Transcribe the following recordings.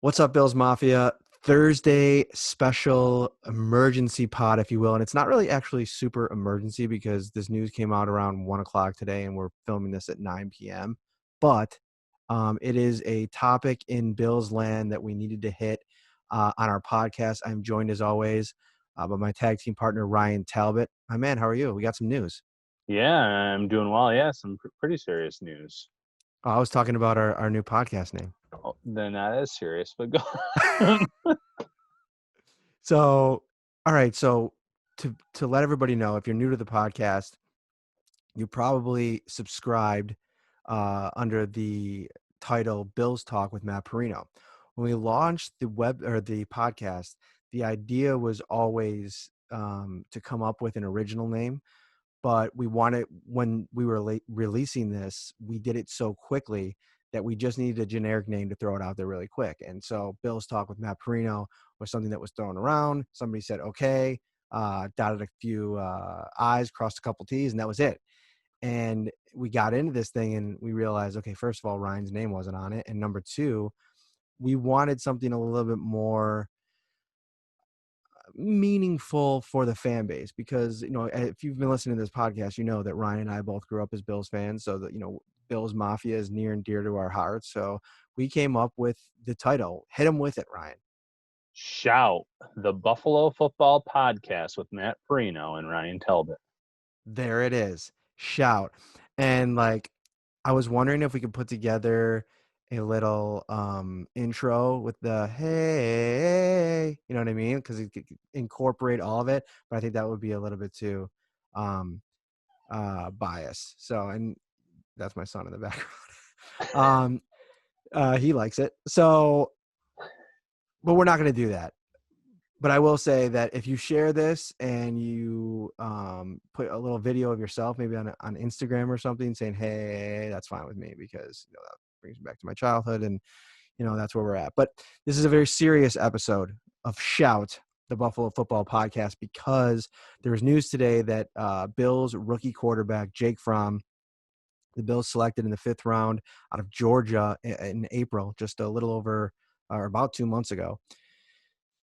What's up, Bills Mafia? Thursday special emergency pod, if you will. And it's not really actually super emergency because this news came out around 1 o'clock today and we're filming this at 9 p.m. But it is a topic in Bills land that we needed to hit on our podcast. I'm joined as always by my tag team partner, Ryan Talbot. My man, how are you? We got some news. Yeah, I'm doing well. Yeah, some pretty serious news. I was talking about our new podcast name. Oh, they're not as serious, but go on. So, all right. So to let everybody know, if you're new to the podcast, you probably subscribed under the title Bills Talk with Matt Perino. When we launched the web or the podcast, the idea was always to come up with an original name, but we wanted, when we were releasing this, we did it so quickly that we just needed a generic name to throw it out there really quick. And so Bills Talk with Matt Perino was something that was thrown around. Somebody said, okay, dotted a few I's, crossed a couple T's, and that was it. And we got into this thing and we realized, okay, first of all, Ryan's name wasn't on it. And number two, we wanted something a little bit more meaningful for the fan base because, if you've been listening to this podcast, you know that Ryan and I both grew up as Bills fans. So that, Bills Mafia is near and dear to our hearts. So we came up with the title. Hit him with it, Ryan. Shout, the Buffalo Football Podcast with Matt Perino and Ryan Talbot. There it is. Shout. And I was wondering if we could put together a little intro with the hey, you know what I mean? Because it could incorporate all of it, but I think that would be a little bit too um bias. So, and that's my son in the background. He likes it. So, but we're not going to do that. But I will say that if you share this and you put a little video of yourself, maybe on Instagram or something, saying, hey, that's fine with me because that brings me back to my childhood and, that's where we're at. But this is a very serious episode of Shout, the Buffalo Football Podcast, because there was news today that Bills rookie quarterback Jake Fromm, the Bills selected in the 5th round out of Georgia in April, just a little over or about 2 months ago.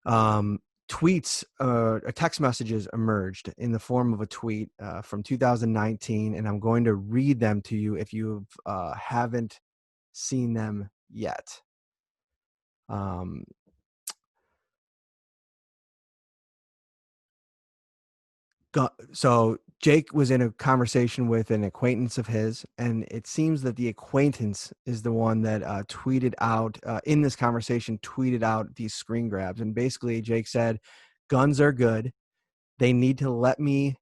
Tweets or text messages emerged in the form of a tweet from 2019, and I'm going to read them to you if you haven't seen them yet. So Jake was in a conversation with an acquaintance of his, and it seems that the acquaintance is the one that tweeted out in this conversation, tweeted out these screen grabs. And basically Jake said, guns are good. They need to let me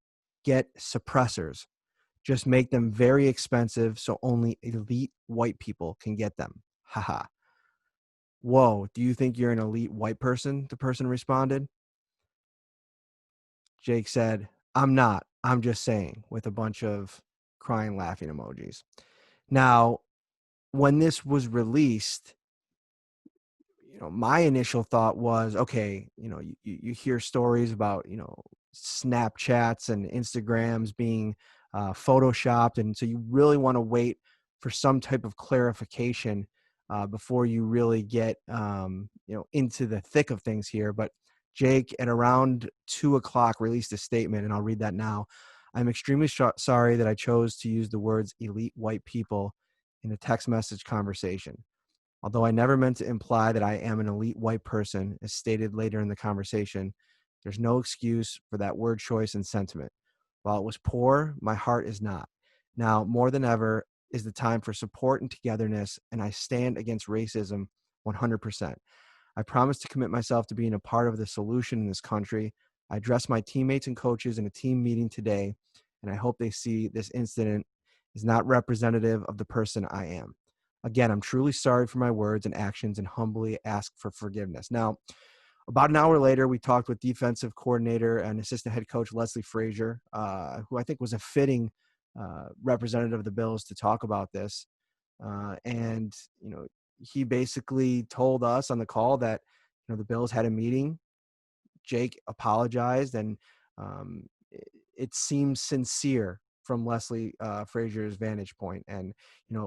get suppressors. Just make them very expensive so only elite white people can get them. Haha. Whoa, do you think you're an elite white person? The person responded. Jake said, I'm not. I'm just saying, with a bunch of crying, laughing emojis. Now, when this was released, my initial thought was, okay, you hear stories about, Snapchats and Instagrams being photoshopped. And so you really want to wait for some type of clarification before you really get, into the thick of things here. But Jake, at around 2 o'clock, released a statement, and I'll read that now. I'm extremely sorry that I chose to use the words elite white people in a text message conversation. Although I never meant to imply that I am an elite white person, as stated later in the conversation, there's no excuse for that word choice and sentiment. While it was poor, my heart is not. Now, more than ever, is the time for support and togetherness, and I stand against racism 100%. I promise to commit myself to being a part of the solution in this country. I addressed my teammates and coaches in a team meeting today, and I hope they see this incident is not representative of the person I am. Again, I'm truly sorry for my words and actions and humbly ask for forgiveness. Now, about an hour later, we talked with defensive coordinator and assistant head coach Leslie Frazier, who I think was a fitting representative of the Bills to talk about this. And he basically told us on the call that the Bills had a meeting. Jake apologized, and it seems sincere from Leslie Frazier's vantage point. And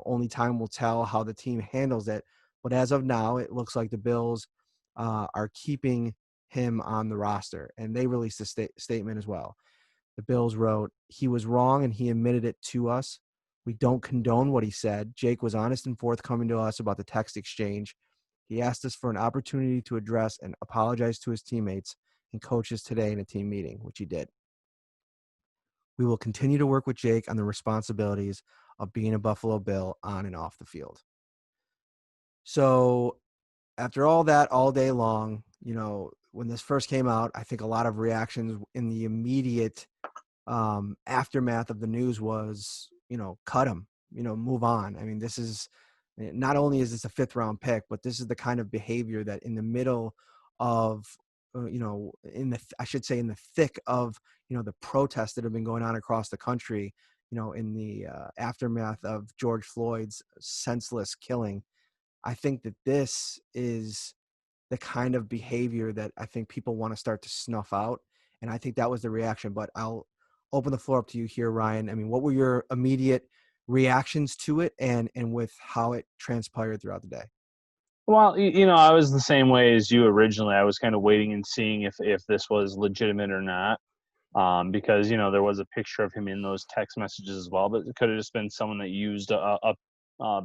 only time will tell how the team handles it. But as of now, it looks like the Bills are keeping him on the roster, and they released a statement as well. The Bills wrote, "He was wrong and he admitted it to us. We don't condone what he said. Jake was honest and forthcoming to us about the text exchange. He asked us for an opportunity to address and apologize to his teammates and coaches today in a team meeting," which he did. "We will continue to work with Jake on the responsibilities of being a Buffalo Bill on and off the field." So after all that, all day long, when this first came out, I think a lot of reactions in the immediate aftermath of the news was, cut him, move on. I mean, this is not only is this a 5th-round pick, but this is the kind of behavior that in the middle of, I should say in the thick of, the protests that have been going on across the country, in the aftermath of George Floyd's senseless killing. I think that this is the kind of behavior that I think people want to start to snuff out. And I think that was the reaction. But I'll open the floor up to you here, Ryan. I mean, what were your immediate reactions to it and with how it transpired throughout the day? Well, I was the same way as you originally. I was kind of waiting and seeing if this was legitimate or not, because there was a picture of him in those text messages as well, but it could have just been someone that used a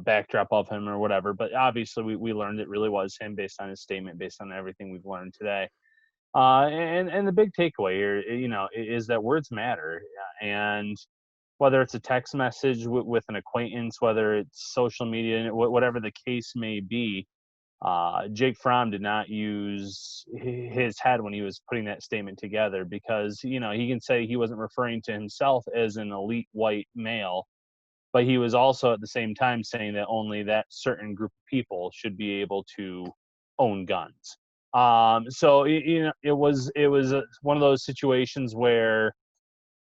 backdrop of him or whatever. But obviously, we learned it really was him based on his statement, based on everything we've learned today. And the big takeaway here, is that words matter, and whether it's a text message with an acquaintance, whether it's social media, whatever the case may be, Jake Fromm did not use his head when he was putting that statement together, because he can say he wasn't referring to himself as an elite white male, but he was also at the same time saying that only that certain group of people should be able to own guns. So it was one of those situations where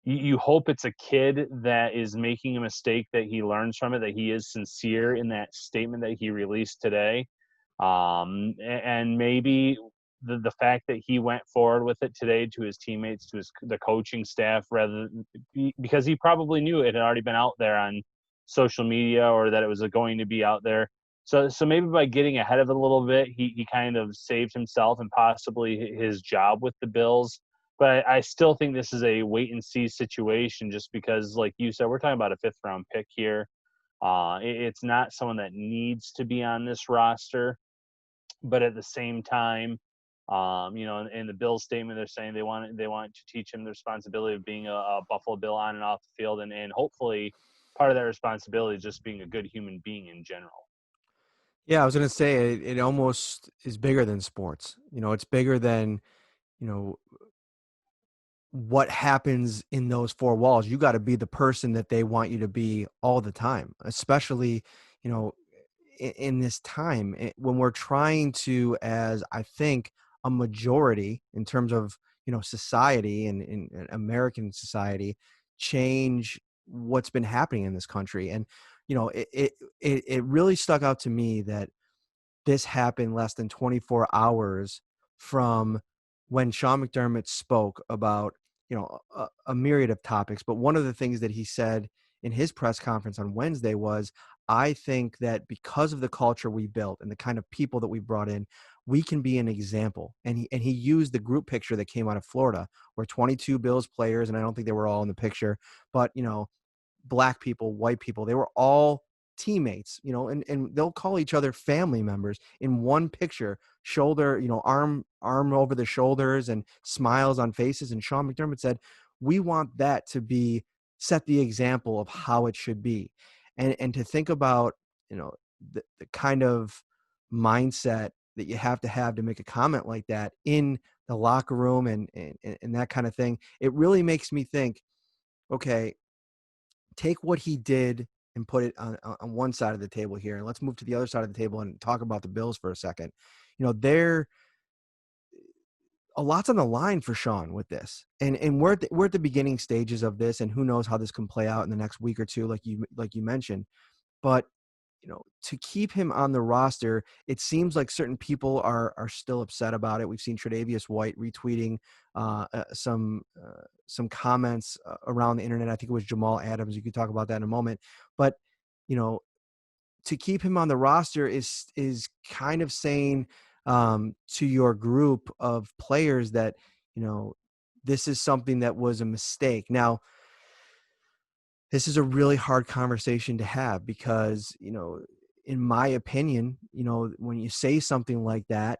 you hope it's a kid that is making a mistake, that he learns from it, that he is sincere in that statement that he released today. And maybe the fact that he went forward with it today to his teammates, to the coaching staff, rather because he probably knew it had already been out there on social media, or that it was going to be out there. So maybe by getting ahead of it a little bit, he kind of saved himself and possibly his job with the Bills. But I still think this is a wait and see situation, just because, like you said, we're talking about a 5th-round pick here. It's not someone that needs to be on this roster, but at the same time, in the Bills statement, they're saying they want to teach him the responsibility of being a Buffalo Bill on and off the field, and hopefully part of that responsibility is just being a good human being in general. Yeah, I was going to say it almost is bigger than sports. It's bigger than, you know, what happens in those 4 walls. You got to be the person that they want you to be all the time, especially, you know, in this time when we're trying to, as I think a majority in terms of, society and in American society, change what's been happening in this country. And, it really stuck out to me that this happened less than 24 hours from when Sean McDermott spoke about, a myriad of topics. But one of the things that he said in his press conference on Wednesday was, I think that because of the culture we built and the kind of people that we brought in, we can be an example. And he used the group picture that came out of Florida, where 22 Bills players, and I don't think they were all in the picture, but black people, white people, they were all teammates, and they'll call each other family members in one picture, shoulder, arm over the shoulders and smiles on faces. And Sean McDermott said, we want that to be set the example of how it should be. And to think about, the kind of mindset that you have to make a comment like that in the locker room and that kind of thing, it really makes me think, okay, take what he did and put it on one side of the table here, and let's move to the other side of the table and talk about the Bills for a second. They're a lot's on the line for Sean with this, and we're at the beginning stages of this, and who knows how this can play out in the next week or two, like you mentioned. But to keep him on the roster, it seems like certain people are still upset about it. We've seen Tre'Davious White retweeting some comments around the internet. I think it was Jamal Adams. You could talk about that in a moment. But, you know, to keep him on the roster is kind of saying to your group of players that, you know, this is something that was a mistake. Now, this is a really hard conversation to have because, you know, in my opinion, you know, when you say something like that,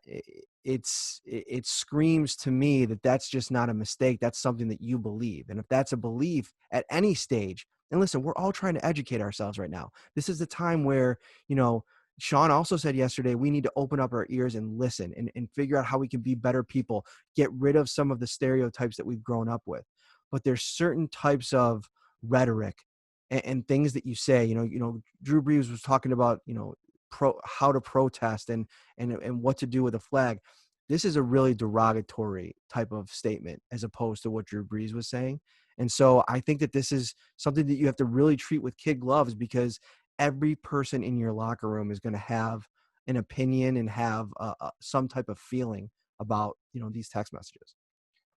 it screams to me that that's just not a mistake. That's something that you believe. And if that's a belief at any stage, and listen, we're all trying to educate ourselves right now. This is the time where, you know, Sean also said yesterday, we need to open up our ears and listen and figure out how we can be better people, get rid of some of the stereotypes that we've grown up with. But there's certain types of rhetoric and things that you say. Drew Brees was talking about, how to protest and what to do with a flag. This is a really derogatory type of statement as opposed to what Drew Brees was saying. And so I think that this is something that you have to really treat with kid gloves, because every person in your locker room is going to have an opinion and have some type of feeling about, these text messages.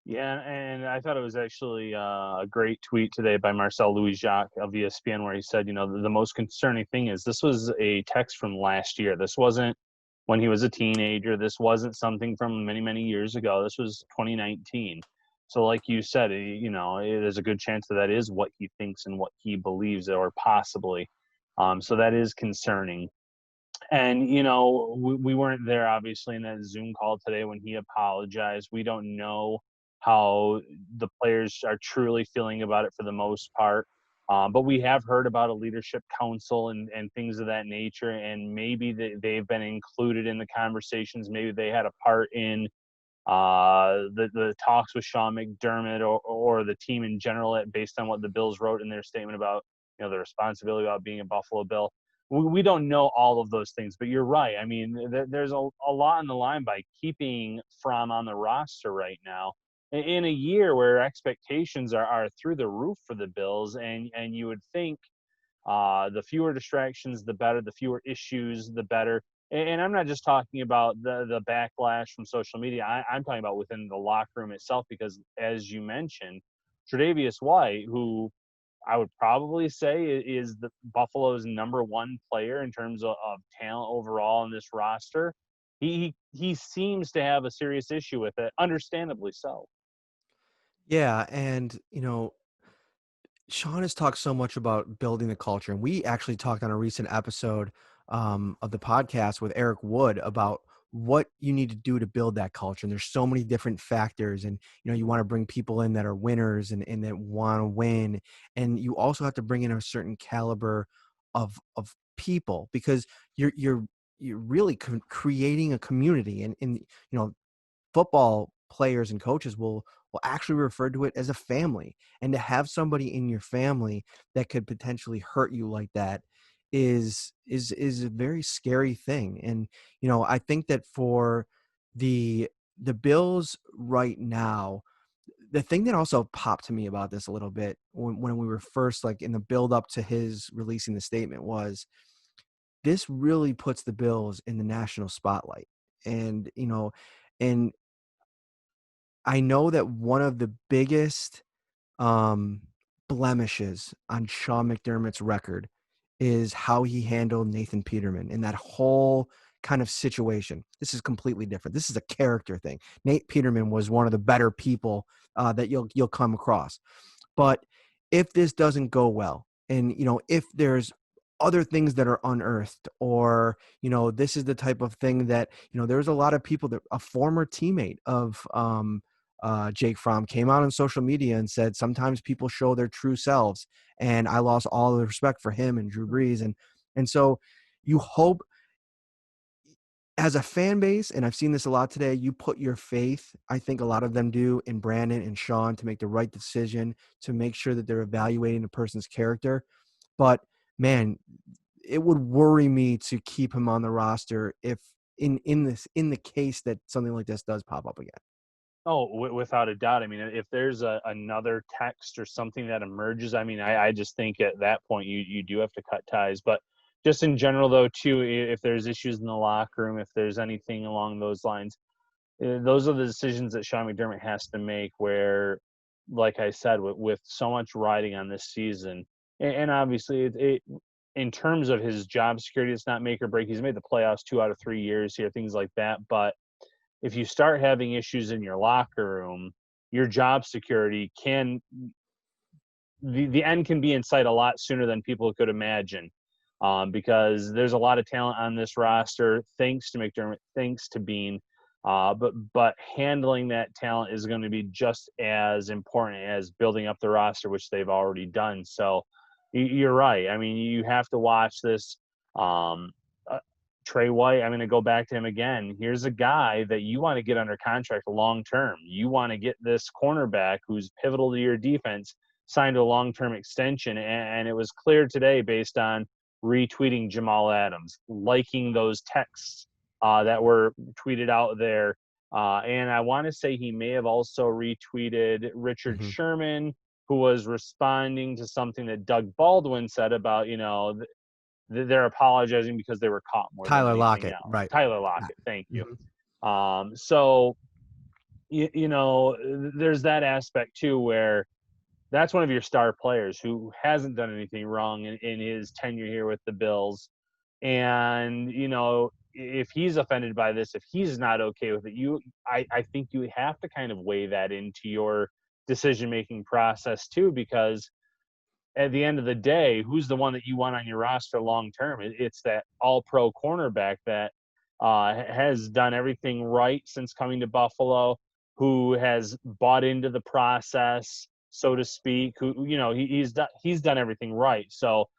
Yeah, and I thought it was actually a great tweet today by Marcel Louis-Jacques of ESPN, where he said, the most concerning thing is this was a text from last year. This wasn't when he was a teenager. This wasn't something from many, many years ago. This was 2019. So like you said, there's a good chance that is what he thinks and what he believes, or possibly. So that is concerning. And, we weren't there, obviously, in that Zoom call today when he apologized. We don't know how the players are truly feeling about it for the most part. But we have heard about a leadership council and things of that nature. And maybe they've been included in the conversations. Maybe they had a part in the talks with Sean McDermott or the team in general, based on what the Bills wrote in their statement about, the responsibility about being a Buffalo Bill. We don't know all of those things, but you're right. I mean, there's a lot on the line by keeping Fromm on the roster right now in a year where expectations are through the roof for the Bills, and you would think the fewer distractions, the better. The fewer issues, the better. And I'm not just talking about the backlash from social media. I'm talking about within the locker room itself, because, as you mentioned, Tre'Davious White, who I would probably say is the Buffalo's number one player in terms of talent overall in this roster, he seems to have a serious issue with it, understandably so. Yeah, and Sean has talked so much about building the culture, and we actually talked on a recent episode of the podcast with Eric Wood about what you need to do to build that culture. And there's so many different factors, and you want to bring people in that are winners and that want to win, and you also have to bring in a certain caliber of people, because you're really creating a community, and football players and coaches will actually refer to it as a family. And to have somebody in your family that could potentially hurt you like that is a very scary thing. And I think that for the Bills right now, the thing that also popped to me about this a little bit when we were first, like, in the build up to his releasing the statement, was this really puts the Bills in the national spotlight. And and I know that one of the biggest um, blemishes on Sean McDermott's record is how he handled Nathan Peterman in that whole kind of situation. This is completely different. This is a character thing. Nate Peterman was one of the better people that you'll come across. But if this doesn't go well, and if there's other things that are unearthed, or this is the type of thing that there's a lot of people that a former teammate of Jake Fromm came out on social media and said sometimes people show their true selves, and I lost all the respect for him and Drew Brees, and so you hope as a fan base, and I've seen this a lot today, you put your faith, I think a lot of them do, in Brandon and Sean to make the right decision, to make sure that they're evaluating a person's character. But man, it would worry me to keep him on the roster if in the case that something like this does pop up again. Oh, without a doubt. I mean, if there's another text or something that emerges, I mean, I just think at that point you do have to cut ties. But just in general, though, too, if there's issues in the locker room, if there's anything along those lines, those are the decisions that Sean McDermott has to make. Where, like I said, with so much riding on this season, and obviously in terms of his job security, it's not make or break. He's made the playoffs 2 out of 3 years here, things like that. But if you start having issues in your locker room, your job security can the end can be in sight a lot sooner than people could imagine. Because there's a lot of talent on this roster, thanks to McDermott, thanks to Bean. But handling that talent is going to be just as important as building up the roster, which they've already done. So you're right. I mean, you have to watch this. Um, uh, Trey White, I'm going to go back to him again. Here's a guy that you want to get under contract long term. You want to get this cornerback who's pivotal to your defense signed a long term extension. And it was clear today based on retweeting Jamal Adams, liking those texts that were tweeted out there. And I want to say he may have also retweeted Richard Mm-hmm. Sherman, who was responding to something that Doug Baldwin said about, they're apologizing because they were caught more than Tyler anything Lockett, else. right? Tyler Yeah. Lockett, thank you. Mm-hmm. So, there's that aspect too where that's one of your star players who hasn't done anything wrong in his tenure here with the Bills. And, if he's offended by this, if he's not okay with it, I think you have to kind of weigh that into your decision-making process too, because at the end of the day, who's the one that you want on your roster long term? It's that all-pro cornerback that has done everything right since coming to Buffalo, who has bought into the process, so to speak. Who he's done everything right. So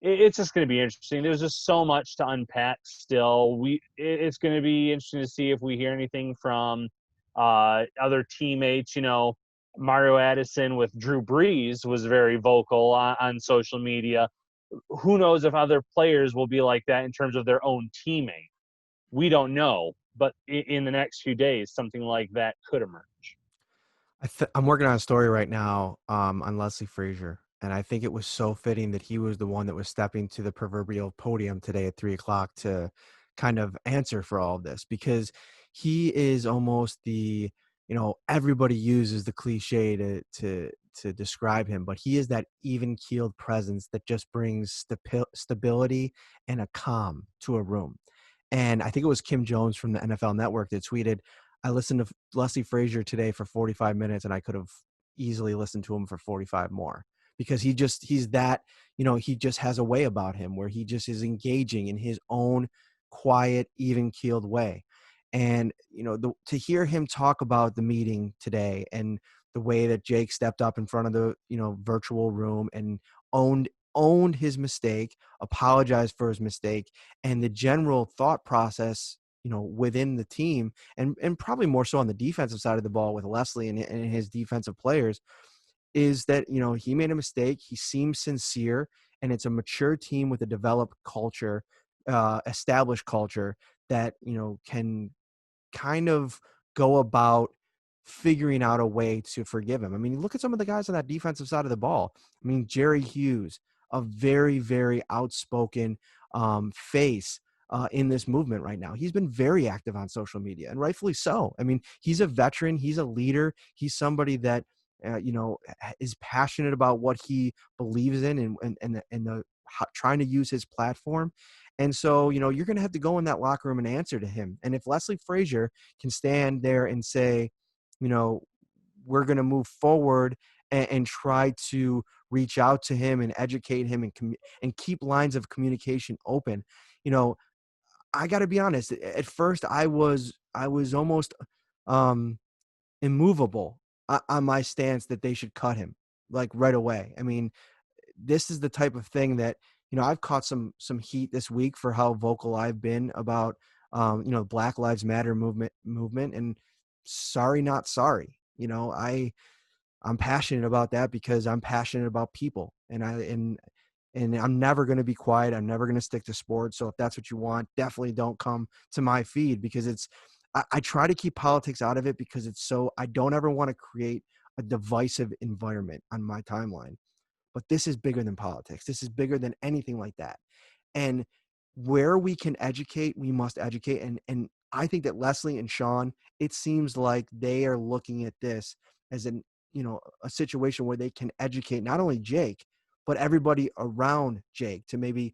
it's just going to be interesting. There's just so much to unpack still. It's going to be interesting to see if we hear anything from other teammates. Mario Addison with Drew Brees was very vocal on social media. Who knows if other players will be like that in terms of their own teammate? We don't know, but in the next few days, something like that could emerge. I'm working on a story right now on Leslie Frazier, and I think it was so fitting that he was the one that was stepping to the proverbial podium today at 3 o'clock to kind of answer for all of this, because he is almost the, everybody uses the cliche to describe him, but he is that even keeled presence that just brings stability and a calm to a room. And I think it was Kim Jones from the NFL Network that tweeted, I listened to Leslie Frazier today for 45 minutes, and I could have easily listened to him for 45 more, because he's that, he just has a way about him where he just is engaging in his own quiet, even keeled way. And, to hear him talk about the meeting today and the way that Jake stepped up in front of the, virtual room and owned his mistake, apologized for his mistake, and the general thought process, within the team, and probably more so on the defensive side of the ball with Leslie and his defensive players, is that, he made a mistake. He seems sincere, and it's a mature team with a developed culture, established culture that, can kind of go about figuring out a way to forgive him. I mean, look at some of the guys on that defensive side of the ball. I mean, Jerry Hughes, a very, very outspoken face in this movement right now. He's been very active on social media, and rightfully so. I mean, he's a veteran. He's a leader. He's somebody that, is passionate about what he believes in, and trying to use his platform. And so, you're going to have to go in that locker room and answer to him. And if Leslie Frazier can stand there and say, we're going to move forward and try to reach out to him and educate him and keep lines of communication open. I got to be honest. At first, I was almost immovable on my stance that they should cut him like right away. I mean, this is the type of thing that, I've caught some heat this week for how vocal I've been about Black Lives Matter movement, and sorry, not sorry. I'm passionate about that because I'm passionate about people, and I'm never going to be quiet. I'm never going to stick to sports. So if that's what you want, definitely don't come to my feed, because I try to keep politics out of it, because I don't ever want to create a divisive environment on my timeline. But this is bigger than politics. This is bigger than anything like that. And where we can educate, we must educate. And I think that Leslie and Sean, it seems like they are looking at this as a situation where they can educate not only Jake, but everybody around Jake to maybe,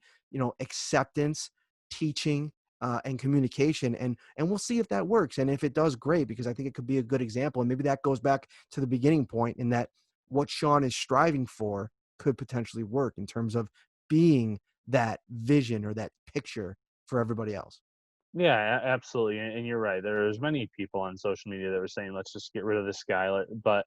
acceptance, teaching, and communication. And we'll see if that works. And if it does, great, because I think it could be a good example. And maybe that goes back to the beginning point in that what Sean is striving for could potentially work in terms of being that vision or that picture for everybody else. Yeah, absolutely, and you're right. There's many people on social media that were saying, "Let's just get rid of this guy," but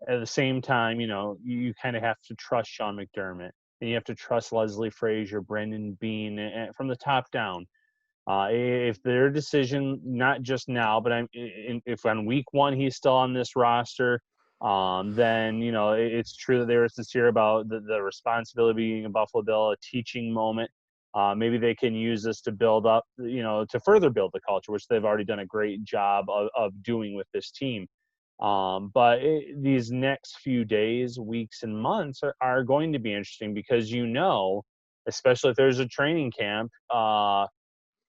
at the same time, you kind of have to trust Sean McDermott, and you have to trust Leslie Frazier, Brendan Bean, from the top down. If their decision, not just now, but if on week one he's still on this roster, then it's true that they were sincere about the responsibility being a Buffalo Bill, a teaching moment. Maybe they can use this to build up, to further build the culture, which they've already done a great job of doing with this team. But these next few days, weeks, and months are going to be interesting because especially if there's a training camp,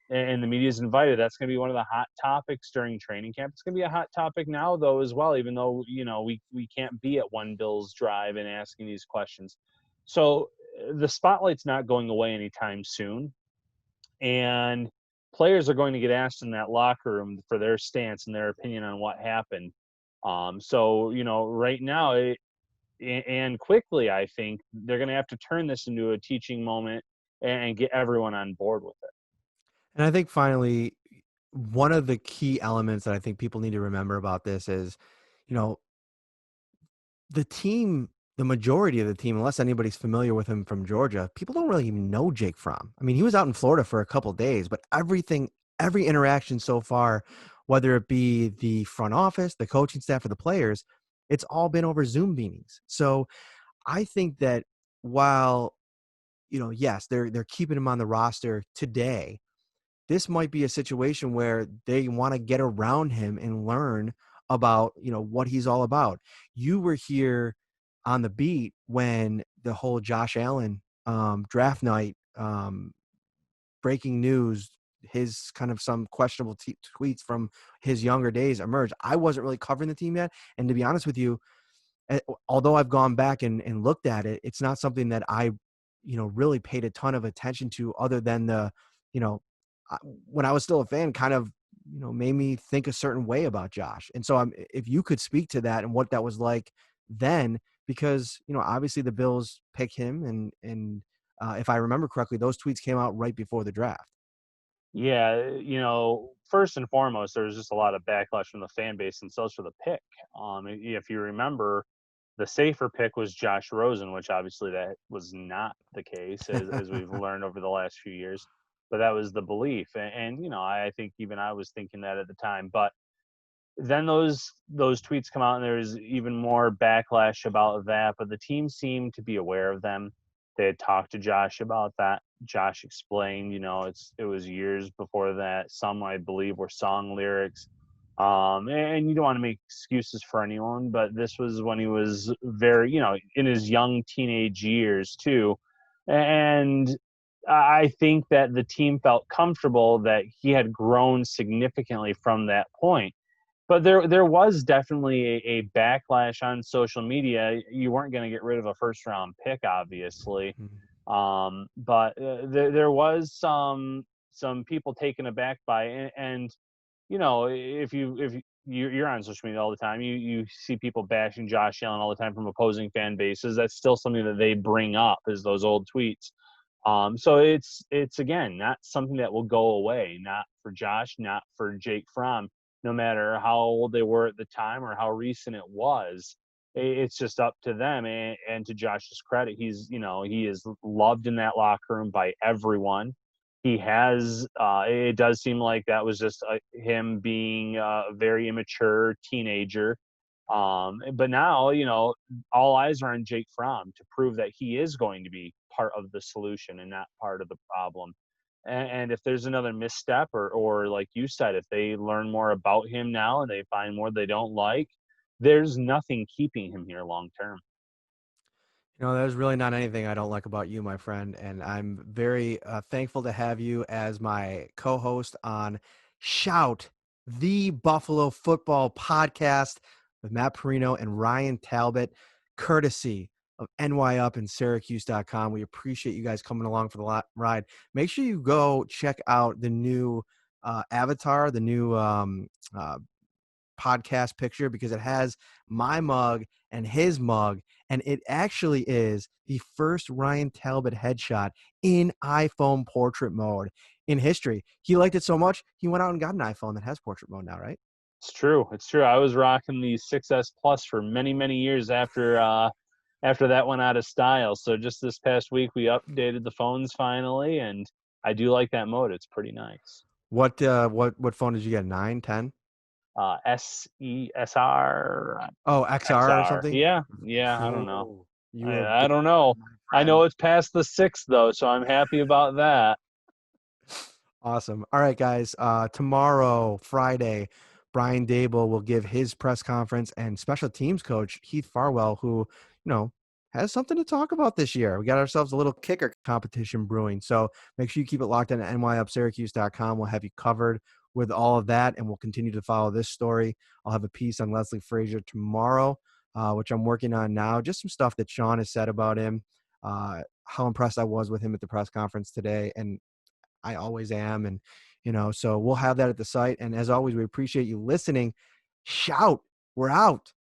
and the media is invited, that's going to be one of the hot topics during training camp. It's going to be a hot topic now, though, as well, even though, we can't be at One Bills Drive and asking these questions. So the spotlight's not going away anytime soon. And players are going to get asked in that locker room for their stance and their opinion on what happened. So, right now, and quickly, I think they're going to have to turn this into a teaching moment and get everyone on board with it. And I think finally, one of the key elements that I think people need to remember about this is, you know, the team, the majority of the team, unless anybody's familiar with him from Georgia, people don't really even know Jake Fromm. I mean, he was out in Florida for a couple of days, but every interaction so far, whether it be the front office, the coaching staff, or the players, it's all been over Zoom meetings. So I think that while, yes, they're keeping him on the roster today, this might be a situation where they want to get around him and learn about, what he's all about. You were here on the beat when the whole Josh Allen draft night, breaking news, his kind of some questionable tweets from his younger days emerged. I wasn't really covering the team yet. And to be honest with you, although I've gone back and looked at it, it's not something that I, really paid a ton of attention to other than you know, when I was still a fan, kind of, made me think a certain way about Josh. And so if you could speak to that and what that was like then, because, obviously the Bills pick him and if I remember correctly, those tweets came out right before the draft. Yeah, first and foremost, there was just a lot of backlash from the fan base themselves for the pick. If you remember, the safer pick was Josh Rosen, which obviously that was not the case, as we've learned over the last few years. But that was the belief, and I think even I was thinking that at the time. But then those tweets come out, and there's even more backlash about that. But the team seemed to be aware of them. They had talked to Josh about that. Josh explained, it was years before that. Some, I believe, were song lyrics. And you don't want to make excuses for anyone, but this was when he was very, in his young teenage years too. And I think that the team felt comfortable that he had grown significantly from that point. But there was definitely a backlash on social media. You weren't going to get rid of a first round pick, obviously. Mhm. But there was some people taken aback by it. And if you're on social media all the time, you see people bashing Josh Allen all the time from opposing fan bases. That's still something that they bring up, is those old tweets. So it's again not something that will go away. Not for Josh, not for Jake Fromm. No matter how old they were at the time or how recent it was, it's just up to them. And to Josh's credit, he is loved in that locker room by everyone. He has. It does seem like that was just him being a very immature teenager. But now, all eyes are on Jake Fromm to prove that he is going to be part of the solution and not part of the problem. And if there's another misstep, or like you said, if they learn more about him now and they find more they don't like, there's nothing keeping him here long term. There's really not anything I don't like about you, my friend. And I'm very thankful to have you as my co host on Shout, the Buffalo football podcast with Matt Perino and Ryan Talbot, courtesy of NY Up and Syracuse.com. We appreciate you guys coming along for the ride. Make sure you go check out the new avatar, the new podcast picture, because it has my mug and his mug, and it actually is the first Ryan Talbot headshot in iPhone portrait mode in history. He liked it so much, he went out and got an iPhone that has portrait mode now, right? It's true. It's true. I was rocking the 6S Plus for many, many years after that went out of style. So just this past week, we updated the phones finally, and I do like that mode. It's pretty nice. What phone did you get? 9, 10? SESR, Oh, XR or XR. something? Yeah. I don't know. Cool. You were a I big don't know. my I friend. know it's past the 6 though, so I'm happy about that. Awesome. All right, guys. Tomorrow, Friday, Brian Dable will give his press conference, and special teams coach Heath Farwell, who, has something to talk about this year. We got ourselves a little kicker competition brewing. So make sure you keep it locked in at nyupsyracuse.com. We'll have you covered with all of that, and we'll continue to follow this story. I'll have a piece on Leslie Frazier tomorrow, which I'm working on now. Just some stuff that Sean has said about him, how impressed I was with him at the press conference today, and I always am. And, so we'll have that at the site. And as always, we appreciate you listening. Shout, we're out.